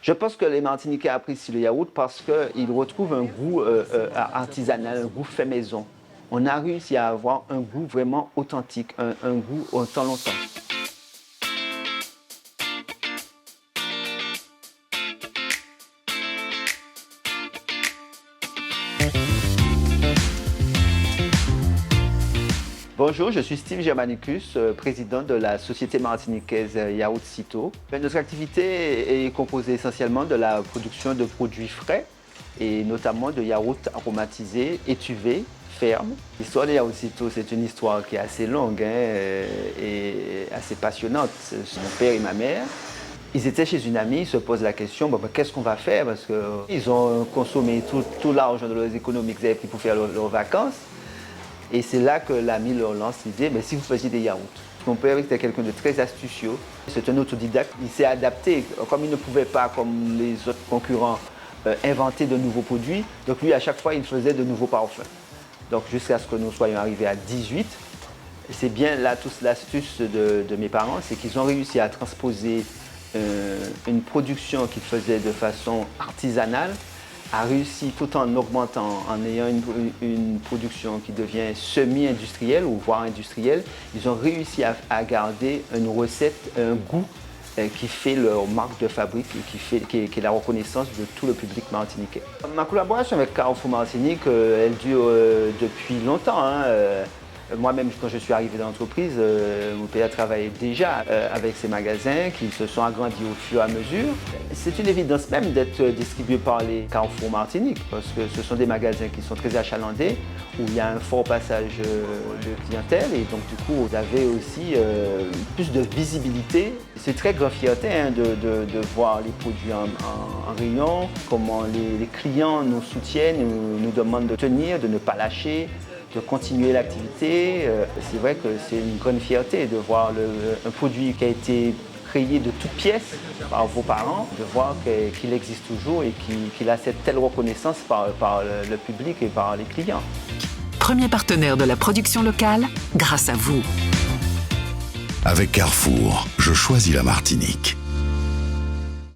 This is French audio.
Je pense que les Martiniquais apprécient le yaourt parce qu'ils retrouvent un goût artisanal, un goût fait maison. On a réussi à avoir un goût vraiment authentique, un goût autant longtemps. Bonjour, je suis Steve Germanicus, président de la société martiniquaise Yaourt Cito. Notre activité est composée essentiellement de la production de produits frais et notamment de yaourts aromatisés, étuvés, fermes. L'histoire de Yaourt Cito, c'est une histoire qui est assez longue et assez passionnante. C'est mon père et ma mère. Ils étaient chez une amie, ils se posent la question, qu'est-ce qu'on va faire? Parce qu'ils ont consommé tout l'argent de leurs économies qu'ils avaient pris pour faire leurs vacances. Et c'est là que l'ami leur lance l'idée, mais si vous faisiez des yaourts. Mon père était quelqu'un de très astucieux, c'est un autodidacte, il s'est adapté. Comme il ne pouvait pas, comme les autres concurrents, inventer de nouveaux produits, donc lui à chaque fois il faisait de nouveaux parfums. Donc jusqu'à ce que nous soyons arrivés à 18, et c'est bien là toute l'astuce de mes parents, c'est qu'ils ont réussi à transposer une production qu'ils faisaient de façon artisanale, a réussi tout en augmentant, en ayant une production qui devient semi-industrielle ou voire industrielle, ils ont réussi à garder une recette, un goût qui fait leur marque de fabrique et qui est la reconnaissance de tout le public martiniquais. Ma collaboration avec Carrefour Martinique, elle dure depuis longtemps. Moi-même, quand je suis arrivé dans l'entreprise, mon père travaillait déjà avec ces magasins qui se sont agrandis au fur et à mesure. C'est une évidence même d'être distribué par les Carrefour Martinique parce que ce sont des magasins qui sont très achalandés, où il y a un fort passage de clientèle et donc du coup, vous avez aussi plus de visibilité. C'est très grande fierté de voir les produits en rayon, comment les clients nous soutiennent, nous demandent de tenir, de ne pas lâcher, de continuer l'activité. C'est vrai que c'est une grande fierté de voir un produit qui a été créé de toutes pièces par vos parents, de voir qu'il existe toujours et qu'il a cette telle reconnaissance par le public et par les clients. Premier partenaire de la production locale, grâce à vous. Avec Carrefour, je choisis la Martinique.